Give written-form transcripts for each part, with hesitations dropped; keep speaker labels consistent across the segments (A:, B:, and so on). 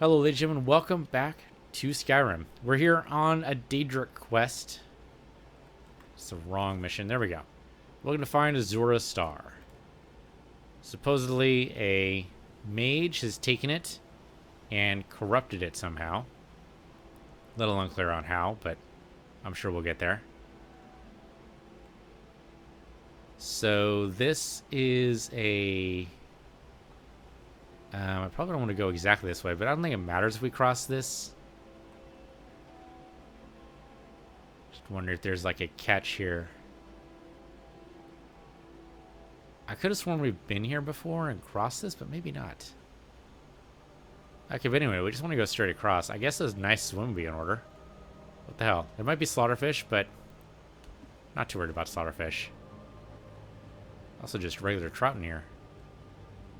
A: Hello, ladies and gentlemen. Welcome back to Skyrim. We're here on a Daedric quest. It's the wrong mission. There we go. We're looking to find Azura's star. Supposedly, a mage has taken it and corrupted it somehow. A little unclear on how, but I'm sure we'll get there. So this is a... I probably don't want to go exactly this way, but I don't think it matters if we cross this. Just wonder if there's like a catch here. I could have sworn we've been here before and crossed this, but maybe not. Okay, but anyway, we just want to go straight across. I guess a nice swim would be in order. What the hell? There might be slaughterfish, but not too worried about slaughterfish. Also just regular trout in here.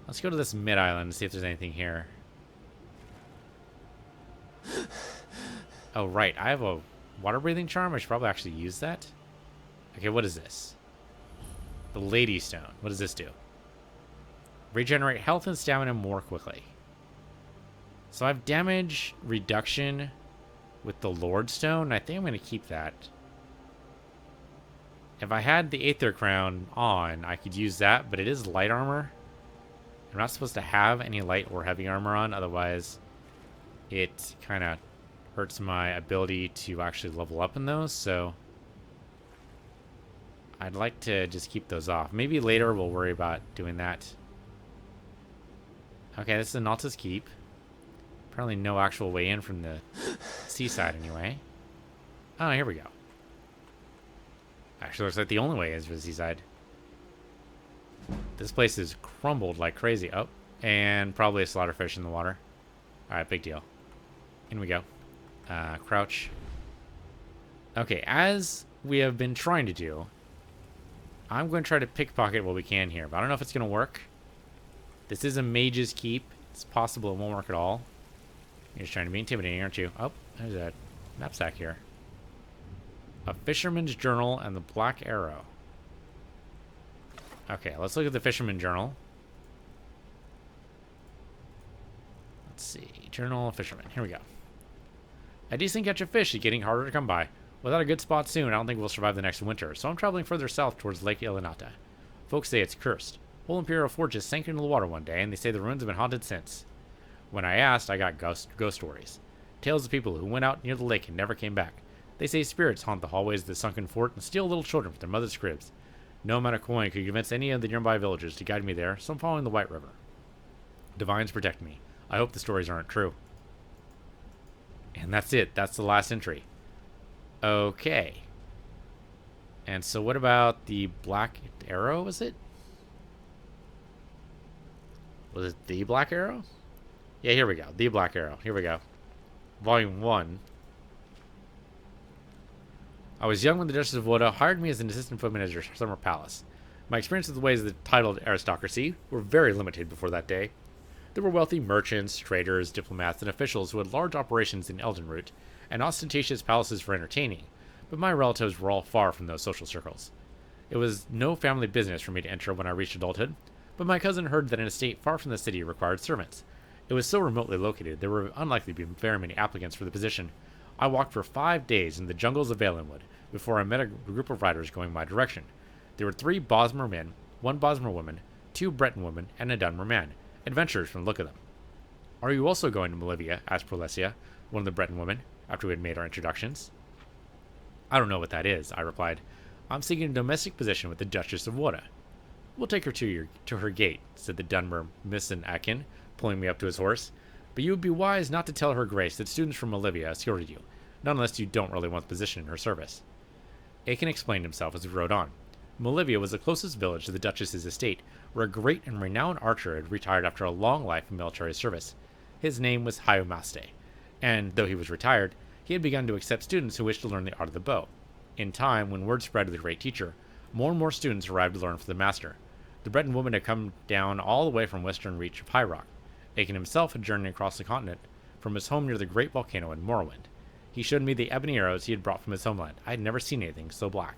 A: Let's go to this mid-island and see if there's anything here. Oh, right. I have a water-breathing charm. I should probably actually use that. Okay, what is this? The Lady Stone. What does this do? Regenerate health and stamina more quickly. So I have damage reduction with the Lord Stone. I think I'm going to keep that. If I had the Aether Crown on, I could use that, but it is light armor. I'm not supposed to have any light or heavy armor on, otherwise it kind of hurts my ability to actually level up in those, so I'd like to just keep those off. Maybe later we'll worry about doing that. Okay, this is Nalta's Keep. Apparently no actual way in from the seaside anyway. Oh, here we go. Actually looks like the only way is for the seaside. This place is crumbled like crazy. Oh, and probably a slaughterfish in the water. Alright, big deal. In we go. Crouch. Okay, as we have been trying to do, I'm going to try to pickpocket what we can here, but I don't know if it's going to work. This is a mage's keep. It's possible it won't work at all. You're just trying to be intimidating, aren't you? Oh, there's a knapsack here. A fisherman's journal and the black arrow. Okay, let's look at the Fisherman Journal. Let's see. Journal Fisherman. Here we go. A decent catch of fish is getting harder to come by. Without a good spot soon, I don't think we'll survive the next winter, so I'm traveling further south towards Lake Ilinata. Folks say it's cursed. Whole Imperial forges sank into the water one day, and they say the ruins have been haunted since. When I asked, I got ghost stories. Tales of people who went out near the lake and never came back. They say spirits haunt the hallways of the sunken fort and steal little children from their mother's cribs. No amount of coin could convince any of the nearby villagers to guide me there, so I'm following the White River. Divines protect me. I hope the stories aren't true. And that's it. That's the last entry. Okay. And so what about the Black Arrow, was it? Was it the Black Arrow? Yeah, here we go. The Black Arrow. Here we go. Volume 1. I was young when the Duchess of Woda hired me as an assistant footman at her summer palace. My experience with the ways of the titled aristocracy were very limited before that day. There were wealthy merchants, traders, diplomats, and officials who had large operations in Eldenroot and ostentatious palaces for entertaining, but my relatives were all far from those social circles. It was no family business for me to enter when I reached adulthood, but my cousin heard that an estate far from the city required servants. It was so remotely located there were unlikely to be very many applicants for the position. I walked for 5 days in the jungles of Valenwood before I met a group of riders going my direction. There were 3 Bosmer men, 1 Bosmer woman, 2 Breton women, and a Dunmer man, adventurers from the look of them. Are you also going to Malivia? Asked Prolesia, one of the Breton women, after we had made our introductions. I don't know what that is, I replied. I'm seeking a domestic position with the Duchess of Woda. We'll take her to her gate, said the Dunmer Misson Akin, pulling me up to his horse. But you would be wise not to tell her grace that students from Malivia escorted you, not unless you don't really want the position in her service. Aiken explained himself as we rode on. Malivia was the closest village to the Duchess's estate, where a great and renowned archer had retired after a long life of military service. His name was Hyumaste, and though he was retired, he had begun to accept students who wished to learn the art of the bow. In time, when word spread of the great teacher, more and more students arrived to learn from the master. The Breton woman had come down all the way from western reach of High Rock. Aiken himself had journeyed across the continent from his home near the great volcano in Morrowind. He showed me the ebony arrows he had brought from his homeland. I had never seen anything so black.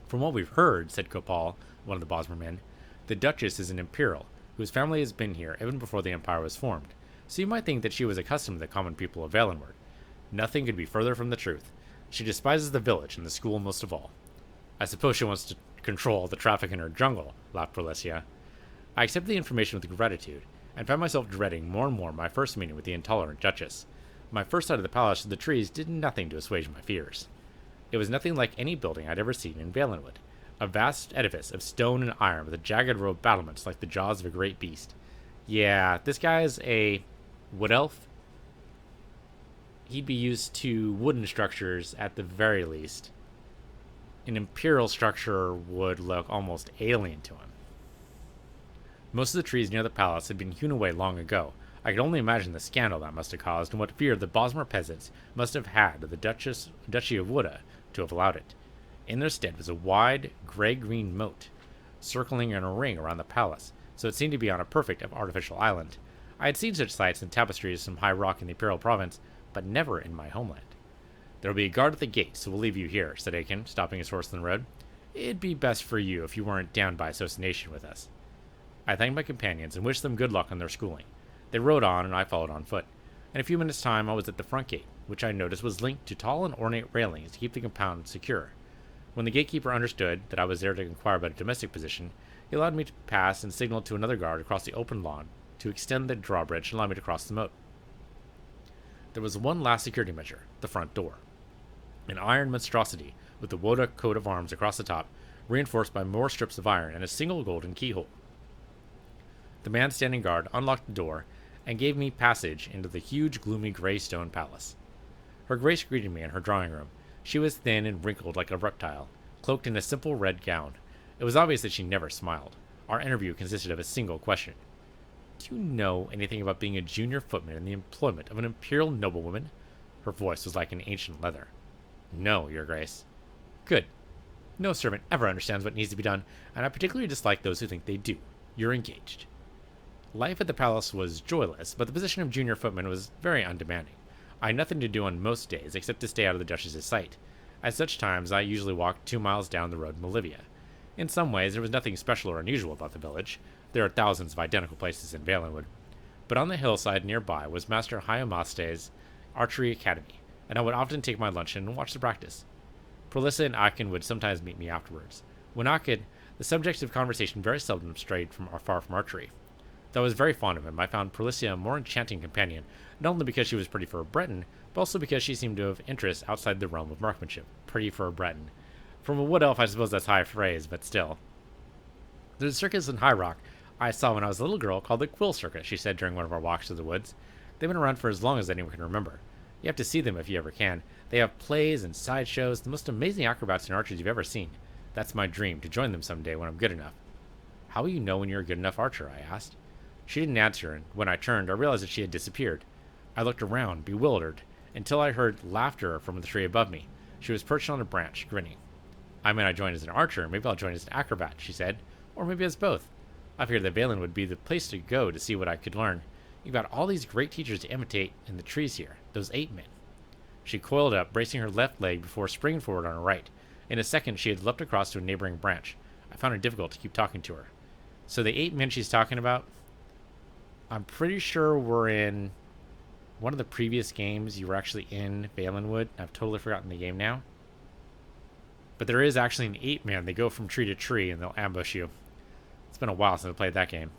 A: From what we've heard, said Kopal, one of the Bosmer men, the Duchess is an Imperial, whose family has been here even before the Empire was formed. so you might think that she was accustomed to the common people of Valenwood. Nothing could be further from the truth. She despises the village and the school most of all. I suppose she wants to control the traffic in her jungle, laughed Prolesia. I accepted the information with gratitude, and found myself dreading more and more my first meeting with the intolerant Duchess. My first sight of the palace of the trees did nothing to assuage my fears. It was nothing like any building I'd ever seen in Valenwood. A vast edifice of stone and iron with a jagged row of battlements like the jaws of a great beast. Yeah, this guy is a wood elf. He'd be used to wooden structures at the very least. An imperial structure would look almost alien to him. Most of the trees near the palace had been hewn away long ago. I could only imagine the scandal that must have caused and what fear the Bosmer peasants must have had of the Duchy of Woda to have allowed it. In their stead was a wide, gray-green moat, circling in a ring around the palace, so it seemed to be on a perfect artificial island. I had seen such sights in tapestries from high rock in the Imperial province, but never in my homeland. There will be a guard at the gate, so we'll leave you here, said Aiken, stopping his horse in the road. It'd be best for you if you weren't down by association with us. I thanked my companions and wished them good luck on their schooling. They rode on, and I followed on foot. In a few minutes' time, I was at the front gate, which I noticed was linked to tall and ornate railings to keep the compound secure. When the gatekeeper understood that I was there to inquire about a domestic position, he allowed me to pass and signaled to another guard across the open lawn to extend the drawbridge and allow me to cross the moat. There was one last security measure, the front door. An iron monstrosity with the Woda coat of arms across the top, reinforced by more strips of iron and a single golden keyhole. The man standing guard unlocked the door and gave me passage into the huge, gloomy gray stone palace. Her Grace greeted me in her drawing room. She was thin and wrinkled like a reptile, cloaked in a simple red gown. It was obvious that she never smiled. Our interview consisted of a single question. Do you know anything about being a junior footman in the employment of an imperial noblewoman? Her voice was like an ancient leather. No, Your Grace. Good. No servant ever understands what needs to be done, and I particularly dislike those who think they do. You're engaged. Life at the palace was joyless, but the position of junior footman was very undemanding. I had nothing to do on most days except to stay out of the Duchess's sight. At such times, I usually walked 2 miles down the road in Bolivia. In some ways, there was nothing special or unusual about the village. There are thousands of identical places in Valenwood. But on the hillside nearby was Master Hyamaste's archery academy, and I would often take my luncheon and watch the practice. Prolissa and Akin would sometimes meet me afterwards. When Akin, the subjects of conversation very seldom strayed far from archery. Though I was very fond of him, I found Prolissa a more enchanting companion, not only because she was pretty for a Breton, but also because she seemed to have interests outside the realm of marksmanship. Pretty for a Breton. From a wood elf, I suppose that's high praise, but still. There's a circus in High Rock I saw when I was a little girl called the Quill Circus, she said during one of our walks through the woods. They've been around for as long as anyone can remember. You have to see them if you ever can. They have plays and sideshows, the most amazing acrobats and archers you've ever seen. That's my dream, to join them someday when I'm good enough. How will you know when you're a good enough archer? I asked. She didn't answer, and when I turned, I realized that she had disappeared. I looked around, bewildered, until I heard laughter from the tree above me. She was perched on a branch, grinning. I mean, I joined as an archer, maybe I'll join as an acrobat, she said, or maybe as both. I figured that Valen would be the place to go to see what I could learn. You've got all these great teachers to imitate in the trees here, those 8 men. She coiled up, bracing her left leg before springing forward on her right. In a second, she had leapt across to a neighboring branch. I found it difficult to keep talking to her. So the 8 men she's talking about, I'm pretty sure we're in one of the previous games. You were actually in Valenwood. I've totally forgotten the game now. But there is actually an 8-man. They go from tree to tree and they'll ambush you. It's been a while since I played that game.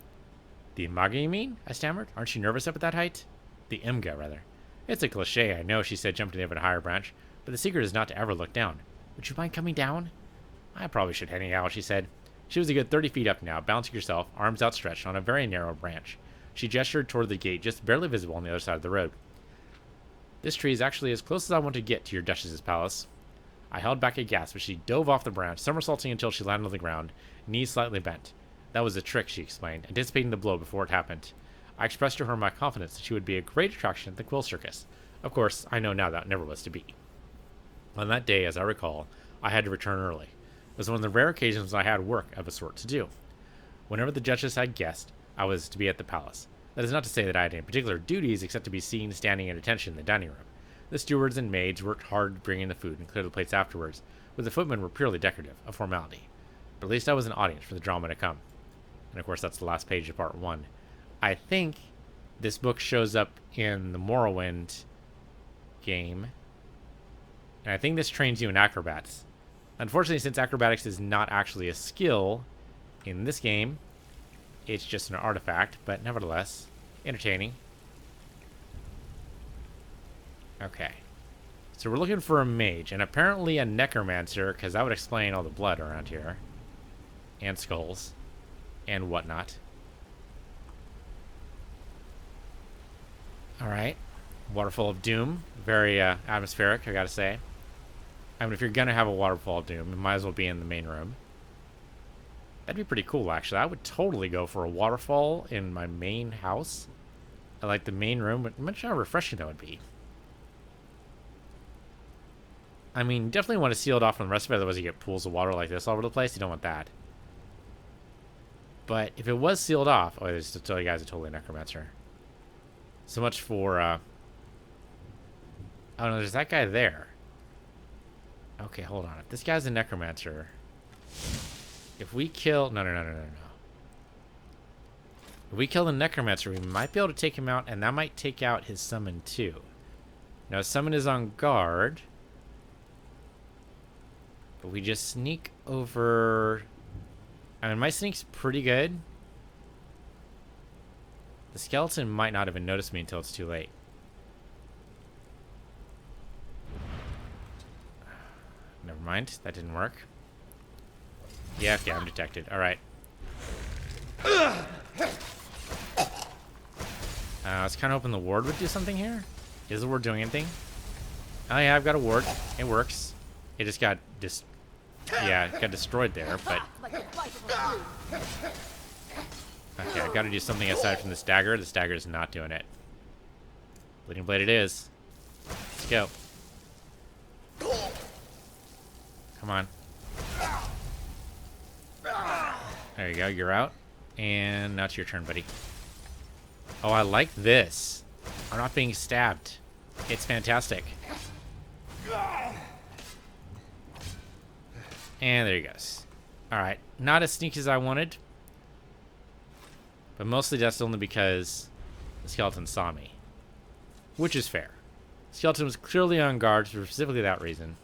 A: The Imga, you mean? I stammered. Aren't you nervous up at that height? The Imga, rather. It's a cliche, I know, she said, jumping over a higher branch. But the secret is not to ever look down. Would you mind coming down? I probably should hang out, she said. She was a good 30 feet up now, balancing herself, arms outstretched, on a very narrow branch. She gestured toward the gate, just barely visible on the other side of the road. This tree is actually as close as I want to get to your Duchess's palace. I held back a gasp as she dove off the branch, somersaulting until she landed on the ground, knees slightly bent. That was a trick, she explained, anticipating the blow before it happened. I expressed to her my confidence that she would be a great attraction at the Quill Circus. Of course, I know now that never was to be. On that day, as I recall, I had to return early. It was one of the rare occasions I had work of a sort to do. Whenever the Duchess had guests, I was to be at the palace. That is not to say that I had any particular duties except to be seen standing at attention in the dining room. The stewards and maids worked hard bringing the food and clear the plates afterwards, but the footmen were purely decorative, a formality. But at least I was an audience for the drama to come. And of course, that's the last page of part 1. I think This book shows up in the Morrowind game. And I think this trains you in acrobats. Unfortunately, since acrobatics is not actually a skill in this game, it's just an artifact, but nevertheless, entertaining. Okay. So we're looking for a mage, and apparently a necromancer, because that would explain all the blood around here. And skulls. And whatnot. Alright. Waterfall of Doom. Very atmospheric, I gotta say. I mean, if you're gonna have a Waterfall of Doom, it might as well be in the main room. That'd be pretty cool, actually. I would totally go for a waterfall in my main house. I like the main room, but imagine how refreshing that would be. I mean, definitely want to seal it off from the rest of it, otherwise you get pools of water like this all over the place. You don't want that. But if it was sealed off... Oh, there's to tell you guys, a totally necromancer. So much for... Oh, no, there's that guy there. Okay, hold on. If this guy's a necromancer... If we kill... No. If we kill the necromancer, we might be able to take him out, and that might take out his summon, too. Now, his summon is on guard... But we just sneak over... I mean, my sneak's pretty good. The skeleton might not even notice me until it's too late. Never mind. That didn't work. Yeah, okay, I'm detected. Alright. I was kind of hoping the ward would do something here. Is the ward doing anything? Oh, yeah, I've got a ward. It works. It just got it got destroyed there, but... Okay, I've got to do something aside from this dagger. This dagger is not doing it. Bleeding Blade it is. Let's go. Come on. There you go, you're out. And now it's your turn, buddy. Oh, I like this. I'm not being stabbed. It's fantastic. And there he goes. Alright, not as sneaky as I wanted. But mostly that's only because the skeleton saw me. Which is fair. The skeleton was clearly on guard for specifically that reason.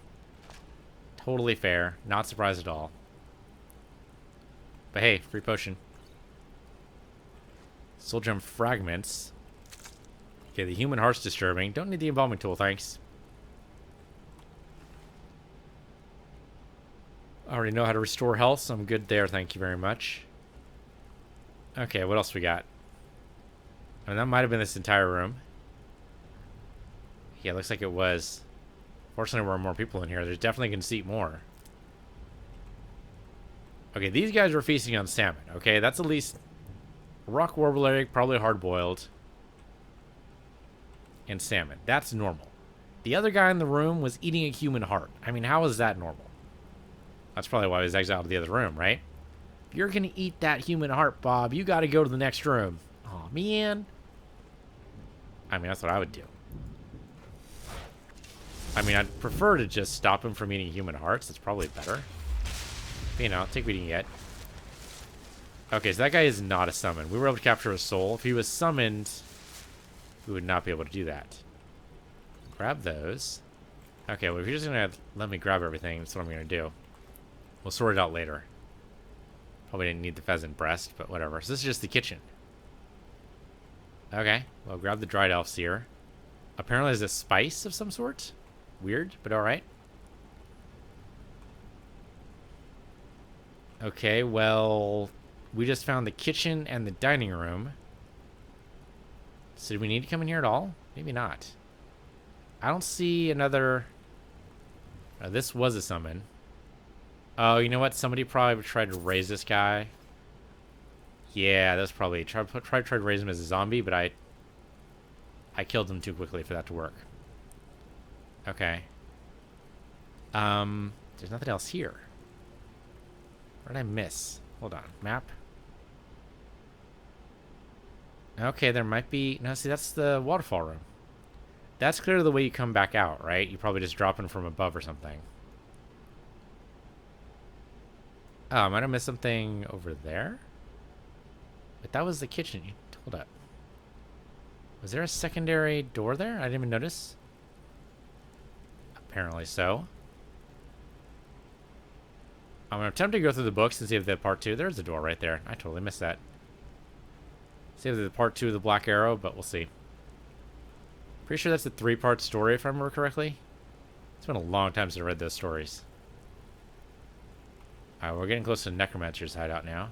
A: Totally fair. Not surprised at all. But hey, free potion. Soul gem fragments. Okay, the human heart's disturbing. Don't need the embalming tool, thanks. I already know how to restore health, so I'm good there, thank you very much. Okay, what else we got? I mean, that might have been this entire room. Yeah, looks like it was. Fortunately, there were more people in here. There's definitely can seat more. Okay, these guys were feasting on salmon. Okay, that's at least rock warbler egg, probably hard-boiled. And salmon. That's normal. The other guy in the room was eating a human heart. I mean, how is that normal? That's probably why he was exiled to the other room, right? If you're going to eat that human heart, Bob, you got to go to the next room. Oh man. I mean, that's what I would do. I mean, I'd prefer to just stop him from eating human hearts. That's probably better. But, you know, take what you can get. Okay, so that guy is not a summon. We were able to capture a soul. If he was summoned, we would not be able to do that. Grab those. Okay, well, if you're just going to let me grab everything, that's what I'm going to do. We'll sort it out later. Probably didn't need the pheasant breast, but whatever. So this is just the kitchen. Okay, well, grab the dried elf seer. Apparently there's a spice of some sort. Weird, but alright. Okay, well, we just found the kitchen and the dining room. So do we need to come in here at all? Maybe not. I don't see another... this was a summon. Oh, you know what? Somebody probably tried to raise this guy. Yeah, that's probably... Tried to raise him as a zombie, but I killed him too quickly for that to work. Okay. There's nothing else here. What did I miss? Hold on. Map. Okay, there might be... No, see, that's the waterfall room. That's clearly the way you come back out, right? You probably just drop in from above or something. Oh, I might have missed something over there. But that was the kitchen. Hold up. Was there a secondary door there? I didn't even notice. Apparently so. I'm going to attempt to go through the books and see if the part 2... There's a door right there. I totally missed that. See if the part 2 of the Black Arrow, but we'll see. Pretty sure that's a 3-part story, if I remember correctly. It's been a long time since I read those stories. Alright, we're getting close to Necromancer's hideout now.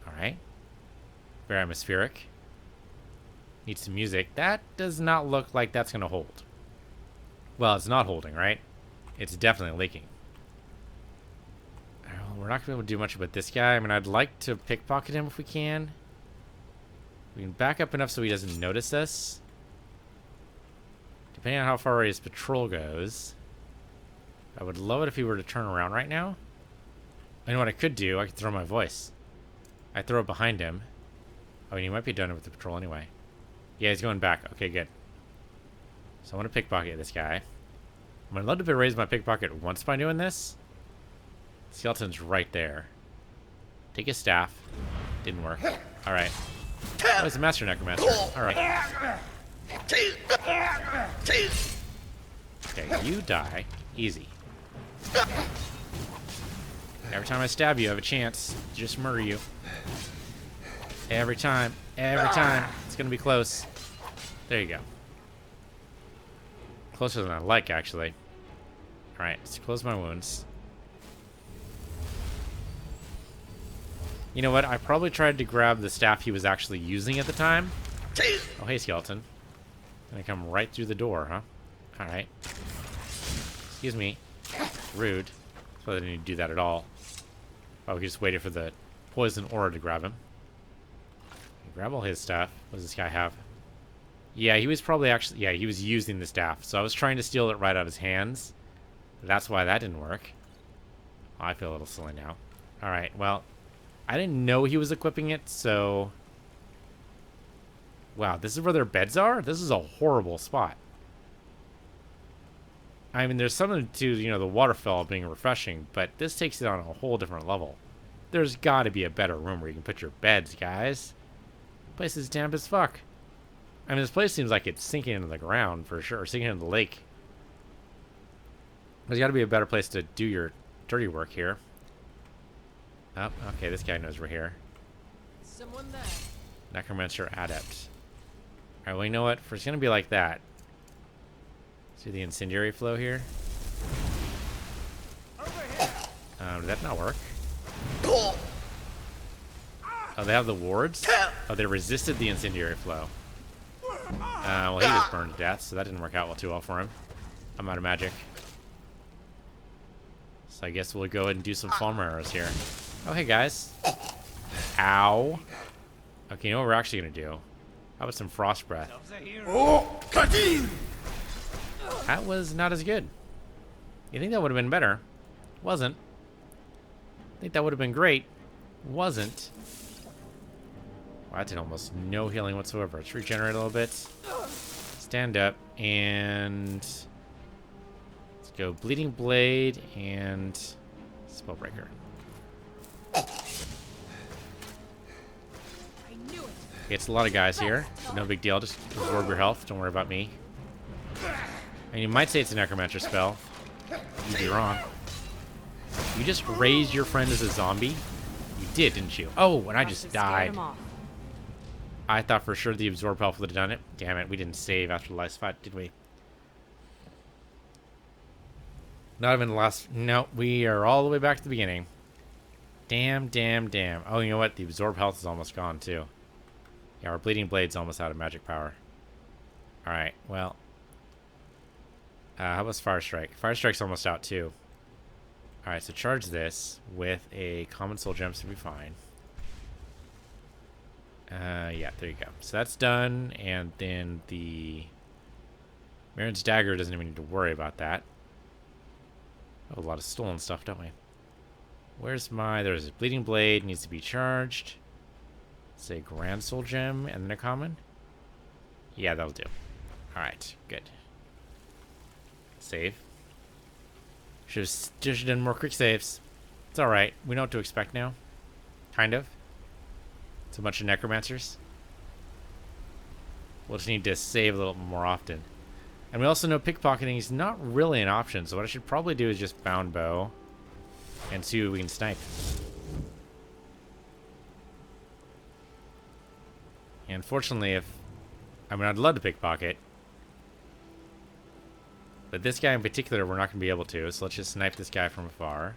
A: Alright. Very atmospheric. Need some music. That does not look like that's going to hold. Well, it's not holding, right? It's definitely leaking. We're not going to be able to do much about this guy. I mean, I'd like to pickpocket him if we can. We can back up enough so he doesn't notice us. Depending on how far away his patrol goes. I would love it if he were to turn around right now. You know what I could do? I could throw my voice. I throw it behind him. Oh, and he might be done with the patrol anyway. Yeah, he's going back. Okay, good. So I want to pickpocket this guy. I'm going to love to raise my pickpocket once by doing this. Skeleton's right there. Take his staff. Didn't work. Alright. Oh, it's a Master Necromancer. Alright. Okay, you die. Easy. Every time I stab you, I have a chance to just murder you. Every time. Every time. It's going to be close. There you go. Closer than I like, actually. Alright, let's close my wounds. You know what? I probably tried to grab the staff he was actually using at the time. Oh, hey, skeleton. Gonna come right through the door, huh? Alright. Excuse me. Rude. So I didn't need to do that at all. Probably just waited for the poison aura to grab him. Grab all his stuff. What does this guy have? Yeah, he was probably actually... Yeah, he was using the staff. So I was trying to steal it right out of his hands. That's why that didn't work. Oh, I feel a little silly now. Alright, well... I didn't know he was equipping it, so... Wow, this is where their beds are? This is a horrible spot. I mean, there's something to, you know, the waterfall being refreshing, but this takes it on a whole different level. There's got to be a better room where you can put your beds, guys. This place is damp as fuck. I mean, this place seems like it's sinking into the ground, for sure. Sinking into the lake. There's got to be a better place to do your dirty work here. Oh, okay, this guy knows we're here.
B: Someone there.
A: Necromancer Adept. Alright, well, you know what? If it's gonna be like that. See the incendiary flow here? Did that not work? Oh, they have the wards? Oh, they resisted the incendiary flow. Well, he just burned to death, so that didn't work out too well for him. I'm out of magic. So I guess we'll go ahead and do some foam arrows here. Oh, hey, guys. Ow. Okay, you know what we're actually going to do? How about some frost breath? That was not as good. You think that would have been better? Wasn't. I think that would have been great. Wasn't. Wow, that did almost no healing whatsoever. Let's regenerate a little bit. Stand up and... Let's go Bleeding Blade and Spellbreaker. It's a lot of guys here. No big deal. Just absorb your health. Don't worry about me. And you might say it's a Necromancer spell. You'd be wrong. You just raised your friend as a zombie? You did, didn't you? Oh, and I just died. I thought for sure the absorb health would have done it. Damn it, we didn't save after the last fight, did we? Not even the last... No, we are all the way back to the beginning. Damn, damn, damn. Oh, you know what? The absorb health is almost gone, too. Yeah, our Bleeding Blade's almost out of magic power. Alright, well. How about Fire Strike? Fire Strike's almost out, too. Alright, so charge this with a Common Soul Gem, so we'll be fine. Yeah, there you go. So that's done, and then the Marin's Dagger doesn't even need to worry about that. Oh, a lot of stolen stuff, don't we? Where's my... There's a Bleeding Blade, needs to be charged. Say Grand Soul Gem and then a common. Yeah, that'll do. Alright, good. Save. Should have done more quick saves. It's alright. We know what to expect now. Kind of. Too much of necromancers. We'll just need to save a little more often. And we also know pickpocketing is not really an option, so what I should probably do is just bound bow and see who we can snipe. And fortunately, I'd love to pickpocket, but this guy in particular, we're not going to be able to, so let's just snipe this guy from afar.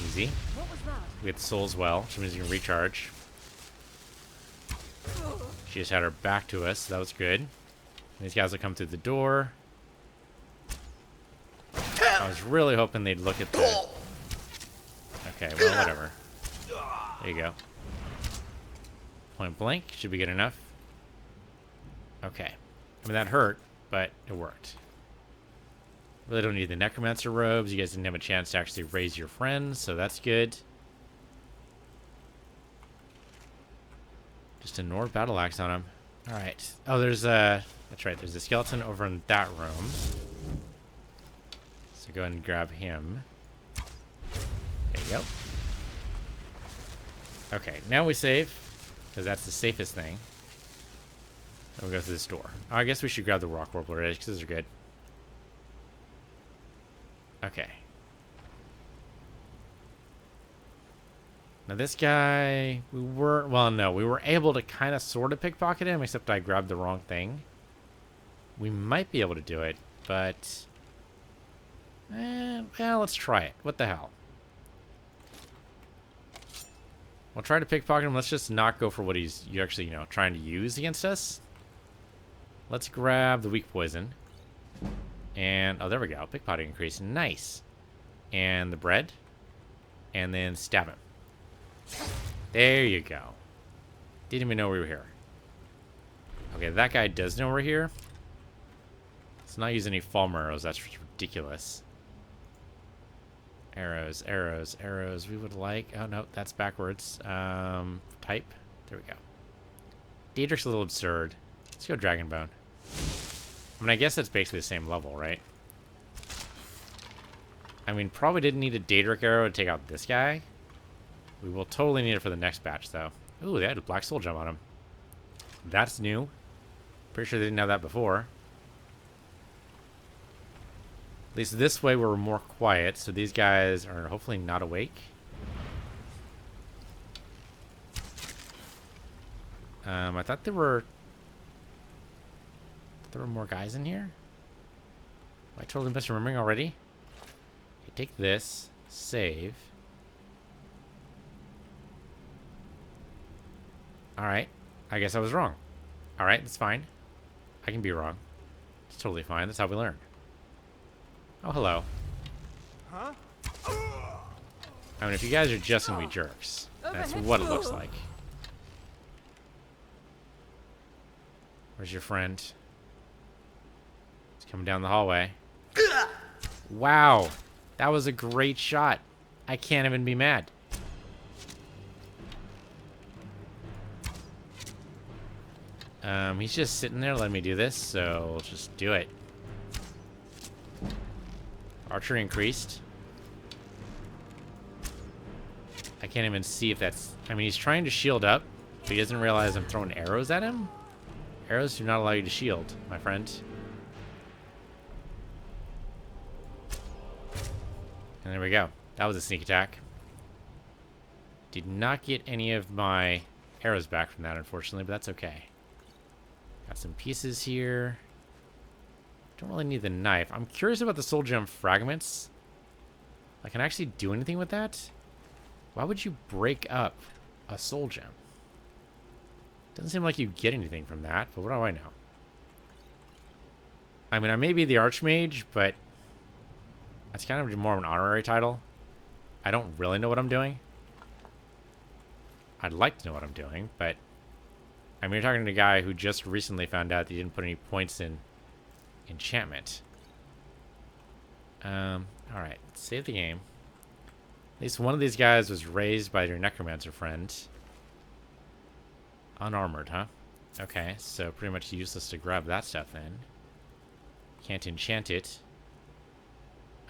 A: Easy.
B: What was that?
A: We get the soul as well, which means you can recharge. She just had her back to us, so that was good. These guys will come through the door. I was really hoping they'd look at the... Okay, well, whatever. There you go. Point blank should be good enough. Okay. I mean, that hurt, but it worked. Really don't need the necromancer robes. You guys didn't have a chance to actually raise your friends, so that's good. Just a Nord battle axe on him. Alright. Oh, there's a... That's right, there's a skeleton over in that room. So go ahead and grab him. There you go. Okay, now we save, because that's the safest thing. Then we go through this door. Oh, I guess we should grab the rock warbler edge, because those are good. Okay. Now this guy, we were able to kind of sort of pickpocket him, except I grabbed the wrong thing. We might be able to do it, but... well, let's try it. What the hell? We'll try to pickpocket him. Let's just not go for what he's actually, trying to use against us. Let's grab the weak poison. And, oh, there we go. Pickpocketing increase. Nice. And the bread. And then stab him. There you go. Didn't even know we were here. Okay, that guy does know we're here. Let's not use any falm arrows. That's ridiculous. Arrows, arrows, arrows. We would like... Oh, no, that's backwards. Type. There we go. Daedric's a little absurd. Let's go Dragonbone. I mean, I guess that's basically the same level, right? I mean, probably didn't need a Daedric arrow to take out this guy. We will totally need it for the next batch, though. Ooh, they had a black soul gem on him. That's new. Pretty sure they didn't have that before. At least this way we're more quiet, so these guys are hopefully not awake. I thought there were more guys in here. Am I totally misremembering already? Okay, take this. Save. Alright. I guess I was wrong. Alright, that's fine. I can be wrong. It's totally fine. That's how we learn. Oh, hello.
B: Huh?
A: I mean, if you guys are just gonna be jerks, that's what it looks like. Where's your friend? He's coming down the hallway. Wow. That was a great shot. I can't even be mad. He's just sitting there letting me do this, so we'll just do it. Archery increased. I can't even see if that's... I mean, he's trying to shield up, but he doesn't realize I'm throwing arrows at him. Arrows do not allow you to shield, my friend. And there we go. That was a sneak attack. Did not get any of my arrows back from that, unfortunately, but that's okay. Got some pieces here. Don't really need the knife. I'm curious about the soul gem fragments. I can actually do anything with that? Why would you break up a soul gem? Doesn't seem like you get anything from that, but what do I know? I mean, I may be the Archmage, but that's kind of more of an honorary title. I don't really know what I'm doing. I'd like to know what I'm doing, but I mean, you're talking to a guy who just recently found out that he didn't put any points in enchantment. Alright, save the game. At least one of these guys was raised by your necromancer friend. Unarmored, huh? Okay, so pretty much useless to grab that stuff then. Can't enchant it.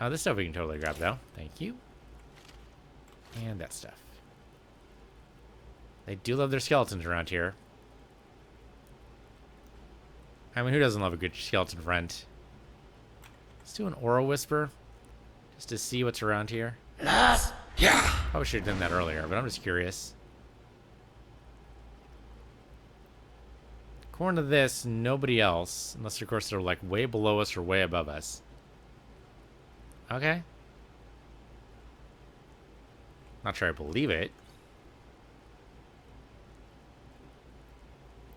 A: Oh, this stuff we can totally grab though. Thank you. And that stuff. They do love their skeletons around here. I mean, who doesn't love a good skeleton friend? Let's do an Aura Whisper. Just to see what's around here.
C: Yeah.
A: Probably should have done that earlier, but I'm just curious. According to this, nobody else. Unless, of course, they're like way below us or way above us. Okay. Not sure I believe it.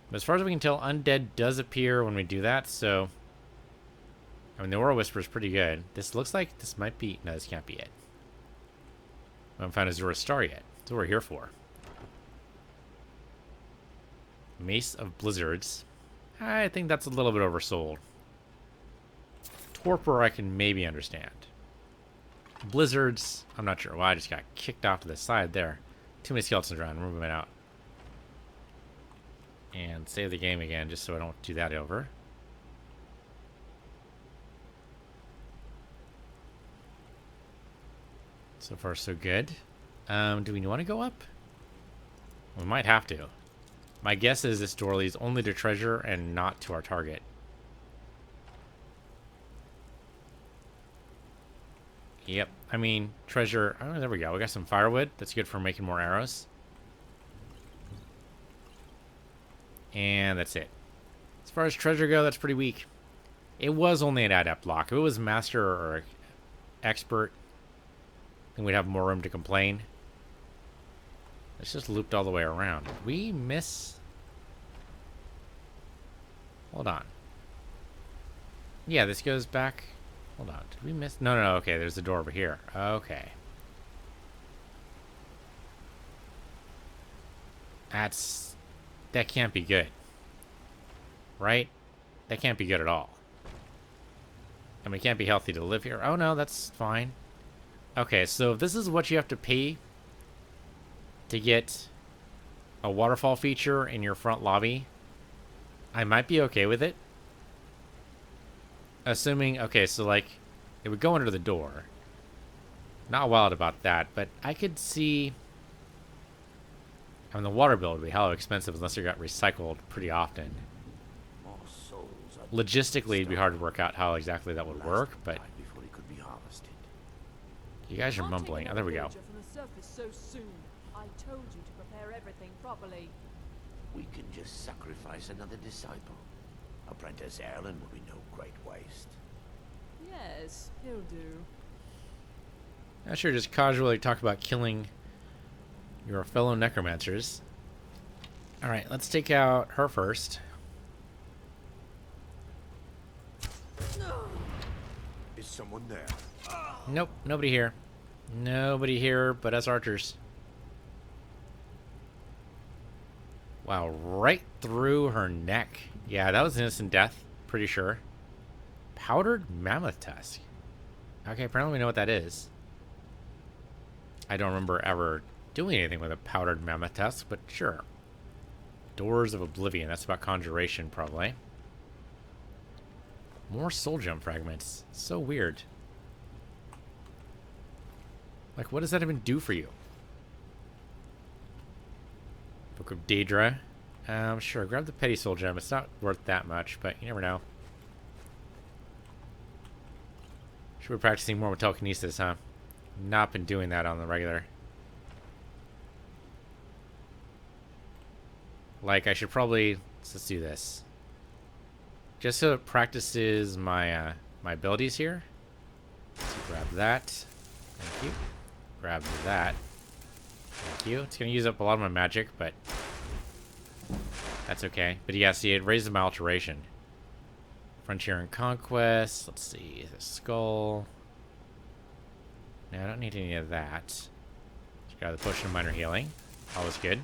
A: But as far as we can tell, undead does appear when we do that, so... I mean, the Aura Whisper is pretty good. This looks like this might be... No, this can't be it. We haven't found Azura's star yet. That's what we're here for. Mace of Blizzards. I think that's a little bit oversold. Torpor I can maybe understand. Blizzards, I'm not sure why. I just got kicked off to the side there. Too many skeletons around. We're moving out. And save the game again just so I don't do that over. So far, so good. Do we want to go up? We might have to. My guess is this door leads only to treasure and not to our target. Yep. I mean, treasure... Oh, there we go. We got some firewood. That's good for making more arrows. And that's it. As far as treasure go, that's pretty weak. It was only an adept block. If it was master or expert, then we'd have more room to complain. It's just looped all the way around. Did we miss? Hold on. Yeah, this goes back. Hold on. Did we miss? No, no, no. Okay, there's the door over here. Okay. That can't be good. Right? That can't be good at all. I mean, it can't be healthy to live here. Oh, no, that's fine. Okay, so if this is what you have to pay to get a waterfall feature in your front lobby, I might be okay with it. Assuming, okay, so like, it would go under the door. Not wild about that, but I could see... I mean, the water bill would be hella expensive unless it got recycled pretty often. Logistically, it'd be hard to work out how exactly that would work, but... You guys are mumbling. Oh, there we go.
B: From the surface so soon. I told you to prepare everything properly.
C: We can just sacrifice another disciple. Apprentice Erlen will be no great waste.
B: Yes, he'll do.
A: I sure just casually talk about killing your fellow necromancers. Alright, let's take out her first.
C: Is someone there?
A: Nope, nobody here. Nobody here but us archers. Wow, right through her neck. Yeah, that was an innocent death, pretty sure. Powdered mammoth tusk. Okay, apparently we know what that is. I don't remember ever doing anything with a powdered mammoth tusk, but sure. Doors of Oblivion. That's about conjuration, probably. More soul gem fragments. So weird. Like, what does that even do for you? Book of Daedra. Sure, grab the petty soul gem. It's not worth that much, but you never know. Should be practicing more with telekinesis, huh? Not been doing that on the regular. Like, I should probably... Let's do this. Just so it practices my, my abilities here. So grab that. Thank you. Grab that. Thank you. It's going to use up a lot of my magic, but... That's okay. But yeah, see, it raises my alteration. Frontier and Conquest. Let's see. The skull. No, I don't need any of that. Just grab the potion of minor healing. Always good.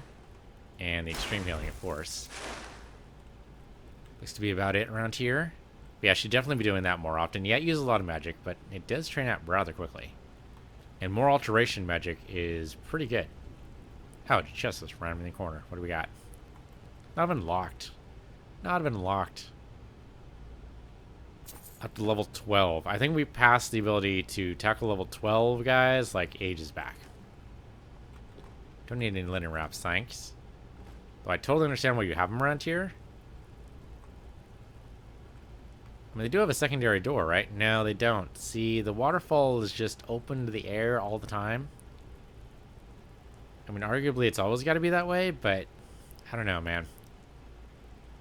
A: And the extreme healing, of course. Looks to be about it around here. But yeah, I should definitely be doing that more often. Yeah, it uses a lot of magic, but it does train out rather quickly. And more alteration magic is pretty good. Ouch, chest is random in the corner. What do we got? Not even locked. Not even locked. Up to level 12. I think we passed the ability to tackle level 12 guys like ages back. Don't need any linen wraps, thanks. Though I totally understand why you have them around here. I mean, they do have a secondary door, right? No, they don't. See, the waterfall is just open to the air all the time. I mean, arguably, it's always got to be that way, but I don't know, man.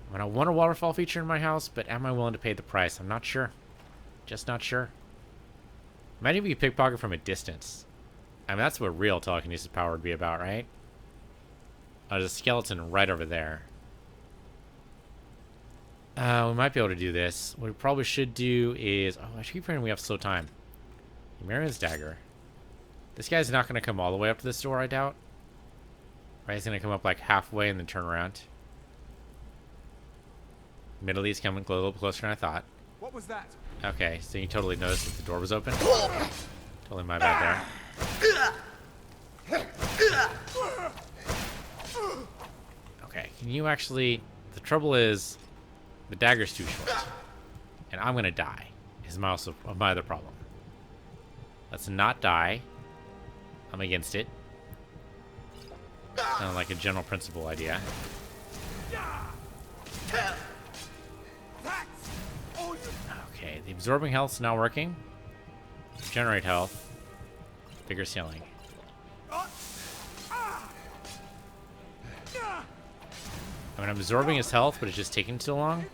A: I mean, I want a waterfall feature in my house, but am I willing to pay the price? I'm not sure. Just not sure. Imagine if you pickpocket from a distance. I mean, that's what real telekinesis power would be about, right? There's a skeleton right over there. We might be able to do this. What we probably should do is... Oh, I keep hearing we have slow time. Marian's dagger. This guy's not going to come all the way up to this door, I doubt. Right, he's going to come up like halfway and then turn around. Middle East coming a little closer than I thought.
D: What was that?
A: Okay, so you totally noticed that the door was open? Totally my bad there. Okay, can you actually... The trouble is, the dagger's too short. And I'm gonna die, is my other problem. Let's not die. I'm against it. Kind of like a general principle idea. Okay, the absorbing health's not working. Generate health. Bigger ceiling. I mean, I'm absorbing his health, but it's just taking too long.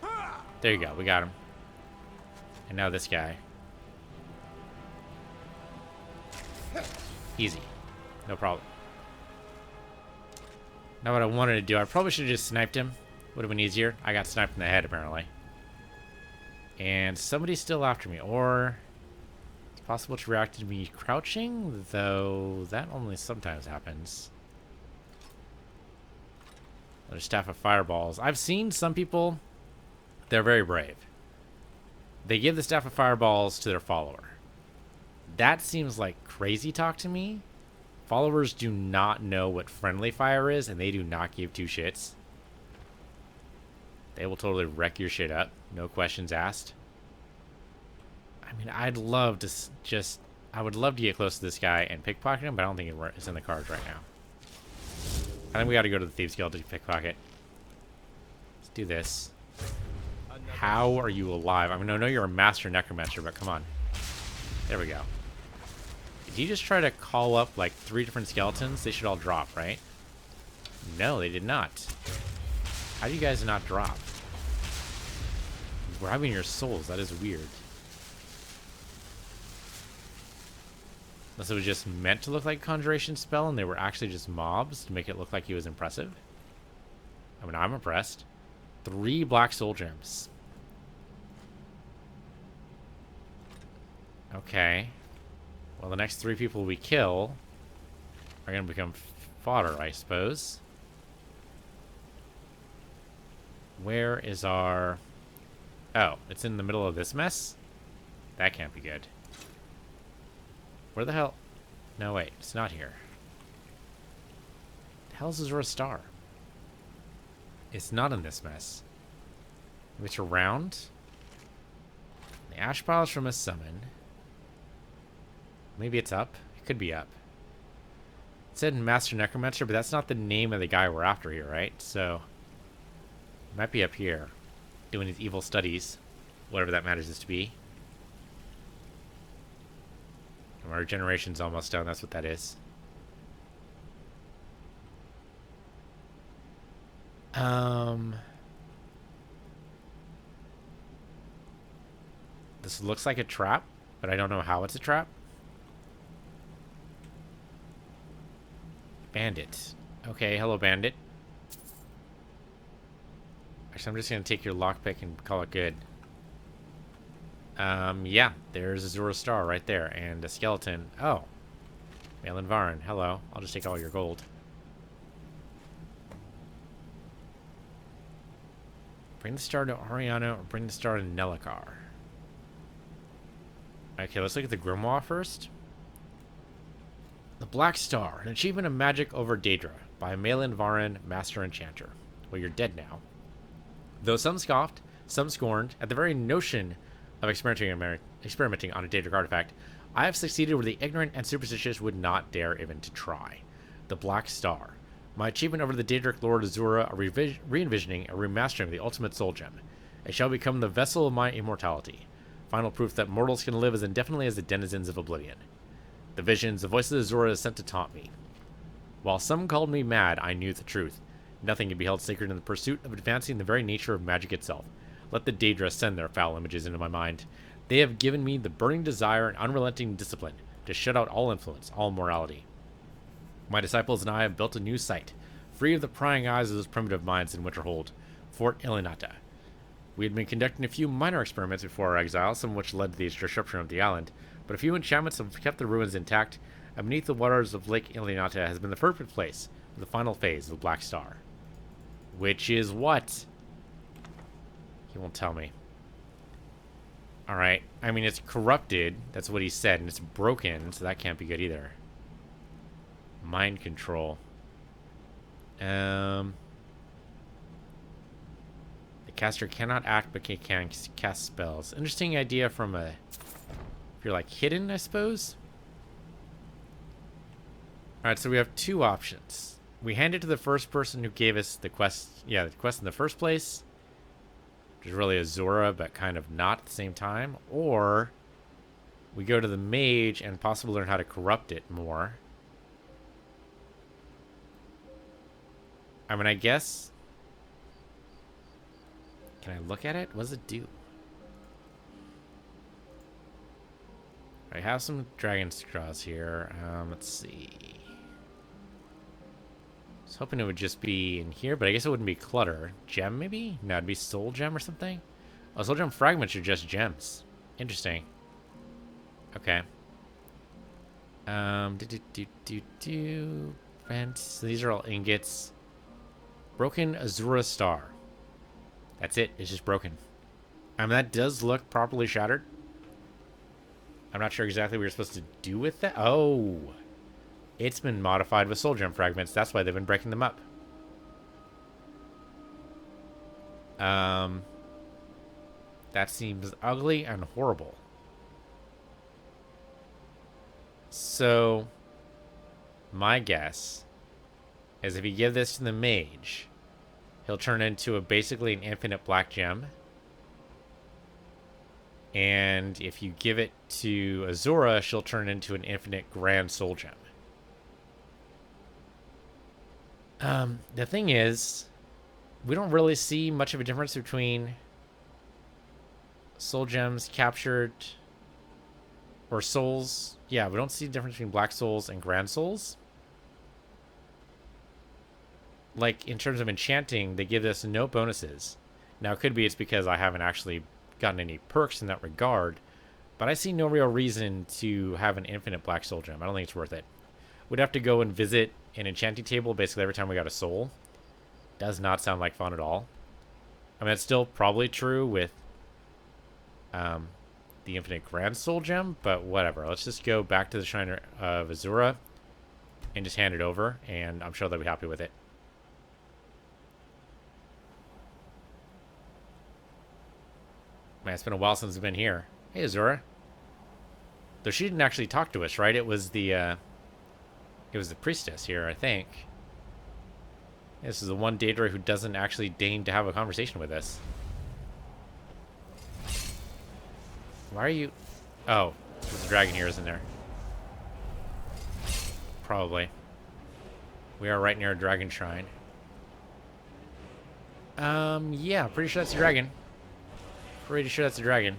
A: There you go, we got him. And now this guy. Easy. No problem. Now what I wanted to do, I probably should have just sniped him. Would have been easier. I got sniped in the head, apparently. And somebody's still after me. Or it's possible to react to me crouching, though that only sometimes happens. Another staff of fireballs. I've seen some people, they're very brave. They give the staff of fireballs to their follower. That seems like crazy talk to me. Followers do not know what friendly fire is, and they do not give two shits. They will totally wreck your shit up. No questions asked. I mean, I'd love to just... I would love to get close to this guy and pickpocket him, but I don't think it's in the cards right now. I think we got to go to the Thieves Guild to pickpocket. Let's do this. How are you alive? I mean, I know you're a master necromancer, but come on. There we go. Did you just try to call up like 3 different skeletons? They should all drop, right? No, they did not. How do you guys not drop? Grabbing your souls, that is weird. Unless it was just meant to look like a conjuration spell and they were actually just mobs to make it look like he was impressive. I mean, I'm impressed. 3 black soul gems. Okay. Well, the next 3 people we kill are going to become fodder, I suppose. Where is our... Oh, it's in the middle of this mess? That can't be good. Where the hell... No, wait. It's not here. The hell is Azura Star? It's not in this mess. Maybe it's around? The ash piles from a summon. Maybe it's up. It could be up. It said Master Necromancer, but that's not the name of the guy we're after here, right? So, it might be up here. Doing his evil studies. Whatever that matters to be. Our regeneration's almost done. That's what that is. This looks like a trap, but I don't know how it's a trap. Bandit. Okay, hello, bandit. Actually, I'm just going to take your lockpick and call it good. Yeah, there's Azura Star right there, and a skeleton. Oh. Malin Varen, hello. I'll just take all your gold. Bring the star to Ariana, or bring the star to Nelikar. Okay, let's look at the Grimoire first. The Black Star, an achievement of magic over Daedra, by Malin Varen, Master Enchanter. Well, you're dead now. Though some scoffed, some scorned, at the very notion of experimenting on a Daedric artifact, I have succeeded where the ignorant and superstitious would not dare even to try. The Black Star. My achievement over the Daedric Lord Azura are re-envisioning a remastering of the ultimate soul gem. It shall become the vessel of my immortality. Final proof that mortals can live as indefinitely as the denizens of oblivion. The visions, the voice of Azura is sent to taunt me. While some called me mad, I knew the truth. Nothing can be held sacred in the pursuit of advancing the very nature of magic itself. Let the Daedra send their foul images into my mind. They have given me the burning desire and unrelenting discipline to shut out all influence, all morality. My disciples and I have built a new site, free of the prying eyes of those primitive minds in Winterhold, Fort Ilinata. We had been conducting a few minor experiments before our exile, some of which led to the disruption of the island, but a few enchantments have kept the ruins intact, and beneath the waters of Lake Ilinata has been the perfect place for the final phase of the Black Star. Which is what? He won't tell me. Alright, I mean, it's corrupted, that's what he said, and it's broken, so that can't be good either. Mind control. The caster cannot act, but can cast spells. Interesting idea from a... If you're, like, hidden, I suppose? Alright, so we have two options. We hand it to the first person who gave us the quest... Yeah, the quest in the first place. Which is really Azura, but kind of not at the same time. Or... we go to the mage and possibly learn how to corrupt it more. I mean, I guess... Can I look at it? What does it do? I have some dragon straws here. Let's see. I was hoping it would just be in here, but I guess it wouldn't be clutter. Gem, maybe? No, it'd be soul gem or something? Oh, soul gem fragments are just gems. Interesting. Okay. Rent. So these are all ingots. Broken Azura Star. That's it. It's just broken. I mean, that does look properly shattered. I'm not sure exactly what you're supposed to do with that. Oh. It's been modified with soul gem fragments. That's why they've been breaking them up. That seems ugly and horrible. So, my guess is if you give this to the mage, he'll turn into basically an infinite black gem. And if you give it to Azura, she'll turn into an infinite grand soul gem. The thing is, we don't really see much of a difference between soul gems captured or souls. Yeah, we don't see the difference between black souls and grand souls. Like, in terms of enchanting, they give us no bonuses. Now, it could be it's because I haven't actually gotten any perks in that regard, but I see no real reason to have an infinite black soul gem. I don't think it's worth it. We'd have to go and visit an enchanting table basically every time we got a soul. Does not sound like fun at all. I mean, it's still probably true with the infinite grand soul gem, but whatever. Let's just go back to the Shrine of Azura and just hand it over, and I'm sure they'll be happy with it. Man, it's been a while since I've been here. Hey, Azura. Though she didn't actually talk to us, right? It was the priestess here, I think. This is the one Daedra who doesn't actually deign to have a conversation with us. Why are you... Oh, there's a dragon here, isn't there? Probably. We are right near a dragon shrine. Yeah, pretty sure that's a dragon. Pretty sure that's a dragon.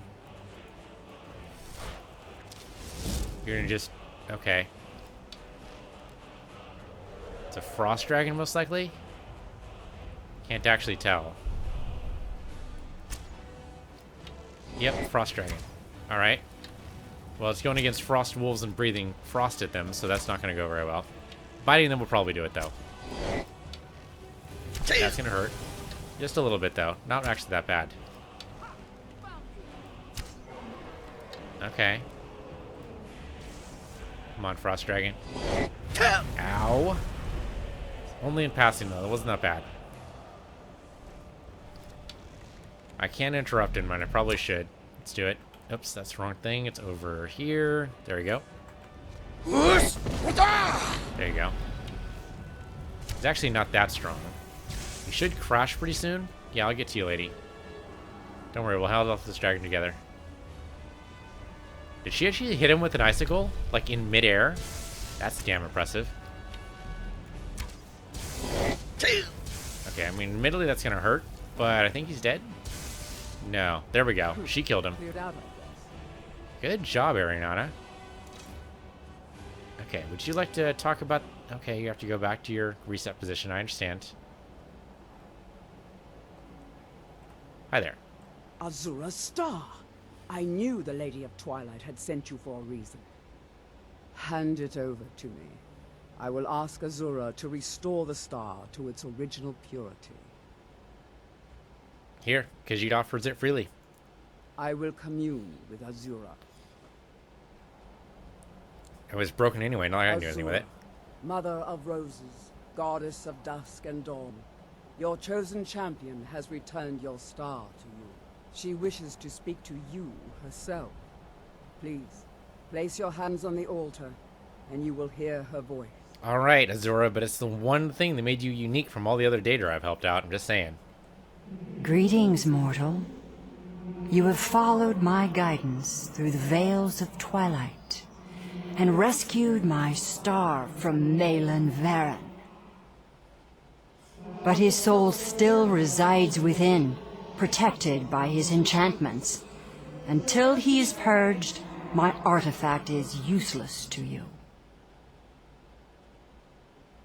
A: You're gonna just... Okay. It's a frost dragon, most likely? Can't actually tell. Yep, frost dragon. Alright. Well, it's going against frost wolves and breathing frost at them, so that's not going to go very well. Biting them will probably do it, though. That's going to hurt. Just a little bit, though. Not actually that bad. Okay. Come on, frost dragon. Ow. Only in passing, though. That wasn't that bad. I can't interrupt him, and I probably should. Let's do it. Oops, that's the wrong thing. It's over here. There we go. There you go. He's actually not that strong. He should crash pretty soon. Yeah, I'll get to you, lady. Don't worry, we'll hold off this dragon together. Did she actually hit him with an icicle? Like in midair? That's damn impressive. Okay, I mean, admittedly that's gonna hurt, but I think he's dead. No, there we go. She killed him. Good job, Ariana. Okay, would you like to talk about... Okay, you have to go back to your reset position. I understand. Hi there.
D: Azura's star. I knew the Lady of Twilight had sent you for a reason. Hand it over to me. I will ask Azura to restore the star to its original purity.
A: Here, Khajiit offers it freely.
D: I will commune with Azura.
A: It was broken anyway, not like I can do anything with it.
D: Mother of Roses, Goddess of Dusk and Dawn, your chosen champion has returned your star to you. She wishes to speak to you herself. Please, place your hands on the altar, and you will hear her voice.
A: Alright, Azura, but it's the one thing that made you unique from all the other Daedra I've helped out. I'm just saying.
E: Greetings, mortal. You have followed my guidance through the veils of twilight, and rescued my star from Malyn Varen. But his soul still resides within, protected by his enchantments. Until he is purged, my artifact is useless to you.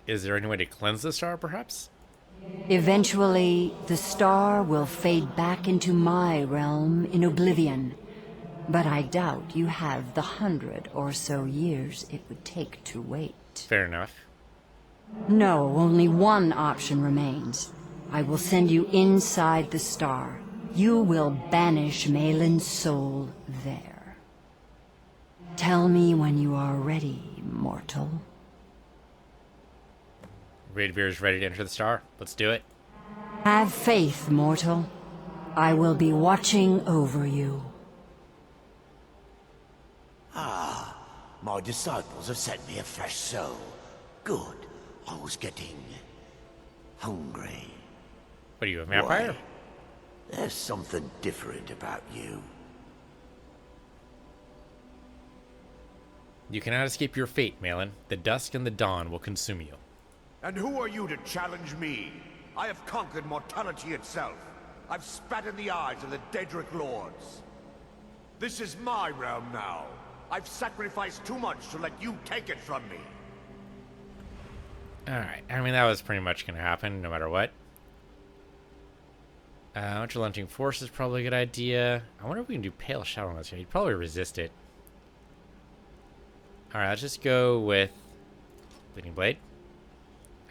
A: Is there any way to cleanse the star, perhaps?
E: Eventually, the star will fade back into my realm in oblivion, but I doubt you have the 100 or so years it would take to wait.
A: Fair enough.
E: No, only one option remains. I will send you inside the star. You will banish Malyn's soul there. Tell me when you are ready, mortal.
A: Raidveer is ready to enter the star. Let's do it.
E: Have faith, mortal. I will be watching over you.
C: My disciples have sent me a fresh soul. Good. I was getting... hungry.
A: What are you, a vampire?
C: Why? There's something different about you.
A: You cannot escape your fate, Malyn. The dusk and the dawn will consume you.
F: And who are you to challenge me? I have conquered mortality itself. I've spat in the eyes of the Daedric lords. This is my realm now. I've sacrificed too much to let you take it from me.
A: Alright, I mean, that was pretty much going to happen, no matter what. Ultra-launching force is probably a good idea. I wonder if we can do Pale Shadow on this one. He'd probably resist it. Alright, let's just go with Bleeding Blade.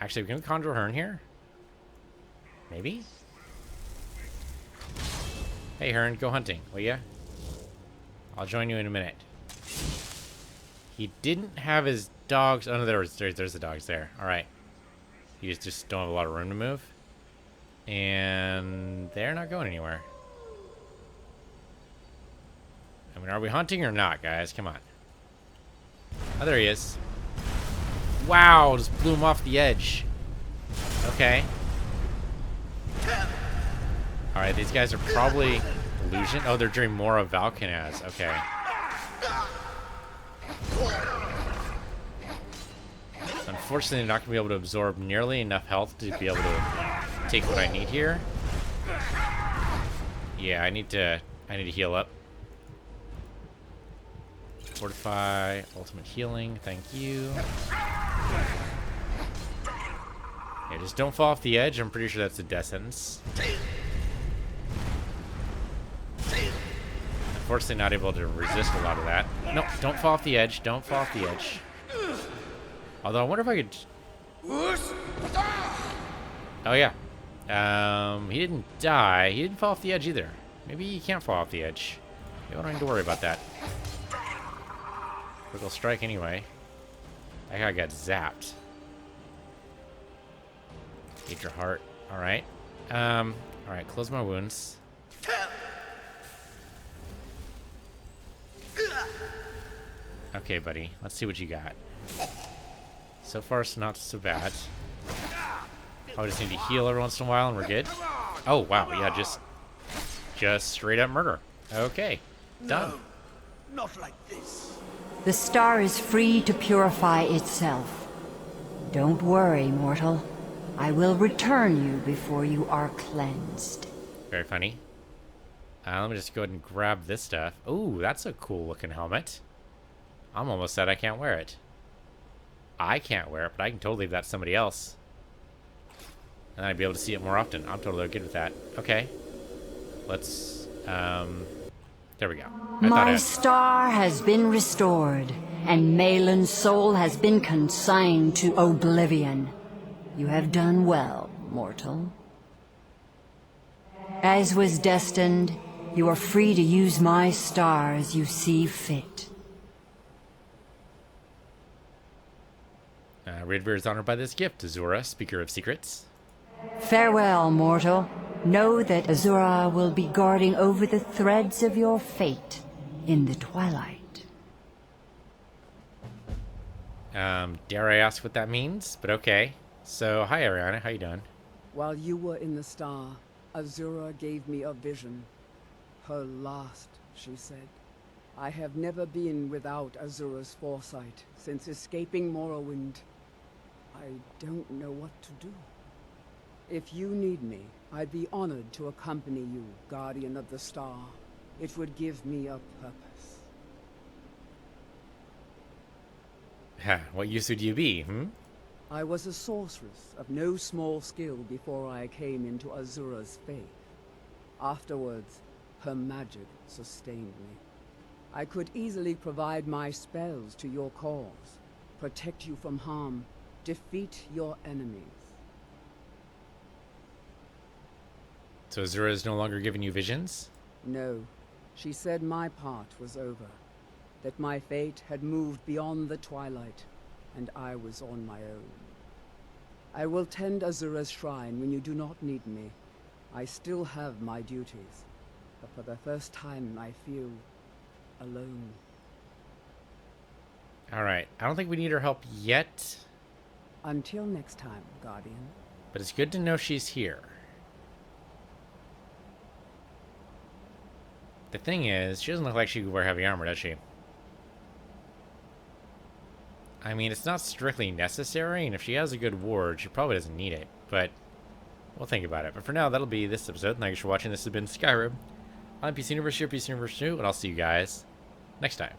A: Actually, can we conjure her in here? Maybe? Hey, Hearn, go hunting, will ya? I'll join you in a minute. He didn't have his dogs... Oh, no, there's the dogs there. Alright. You just don't have a lot of room to move. And they're not going anywhere. I mean, are we hunting or not, guys? Come on. Oh, there he is. Wow, just blew him off the edge. Okay. Alright, these guys are probably illusion. Oh, they're doing more of Valkanaz. Okay. Unfortunately, I'm not going to be able to absorb nearly enough health to be able to take what I need here. Yeah, I need to heal up. Fortify, ultimate healing, thank you. Yeah, just don't fall off the edge. I'm pretty sure that's a death sentence. Unfortunately, not able to resist a lot of that. No, don't fall off the edge. Don't fall off the edge. Although, I wonder if I could... Oh, yeah. He didn't die. He didn't fall off the edge either. Maybe he can't fall off the edge. You don't need to worry about that. Critical strike anyway. That guy got zapped. Daedra heart. Alright. Alright, close my wounds. Okay, buddy. Let's see what you got. So far, it's not so bad. I just need to heal every once in a while and we're good. Oh, wow. Yeah, just straight up murder. Okay. Done.
C: No, not like this.
E: The star is free to purify itself. Don't worry, mortal. I will return you before you are cleansed.
A: Very funny. Let me just go ahead and grab this stuff. Ooh, that's a cool looking helmet. I'm almost sad I can't wear it. I can't wear it, but I can totally leave that to somebody else. And I'd be able to see it more often. I'm totally good with that. Okay. Let's, there we go.
E: My star has been restored, and Malin's soul has been consigned to oblivion. You have done well, mortal. As was destined, you are free to use my star as you see fit.
A: Ridver is honored by this gift, Azura, Speaker of Secrets.
E: Farewell, mortal. Know that Azura will be guarding over the threads of your fate in the twilight.
A: Dare I ask what that means? But okay. So, hi Ariana, how you doing?
D: While you were in the star, Azura gave me a vision. Her last, she said. I have never been without Azura's foresight since escaping Morrowind. I don't know what to do. If you need me, I'd be honored to accompany you, Guardian of the Star. It would give me a purpose.
A: What use would you be,
D: I was a sorceress of no small skill before I came into Azura's faith. Afterwards, her magic sustained me. I could easily provide my spells to your cause, protect you from harm, defeat your enemies.
A: So Azura is no longer giving you visions?
D: No, she said my part was over, that my fate had moved beyond the twilight, and I was on my own. I will tend Azura's shrine when you do not need me. I still have my duties, but for the first time I feel alone.
A: Alright, I don't think we need her help yet,
D: Until next time, Guardian.
A: but it's good to know she's here. The thing is, she doesn't look like she could wear heavy armor, does she? I mean, it's not strictly necessary, and if she has a good ward, she probably doesn't need it, but we'll think about it. But for now, that'll be this episode. Thanks for watching. This has been Skyrim. I'm PC Universe, your PC Universe 2, and I'll see you guys next time.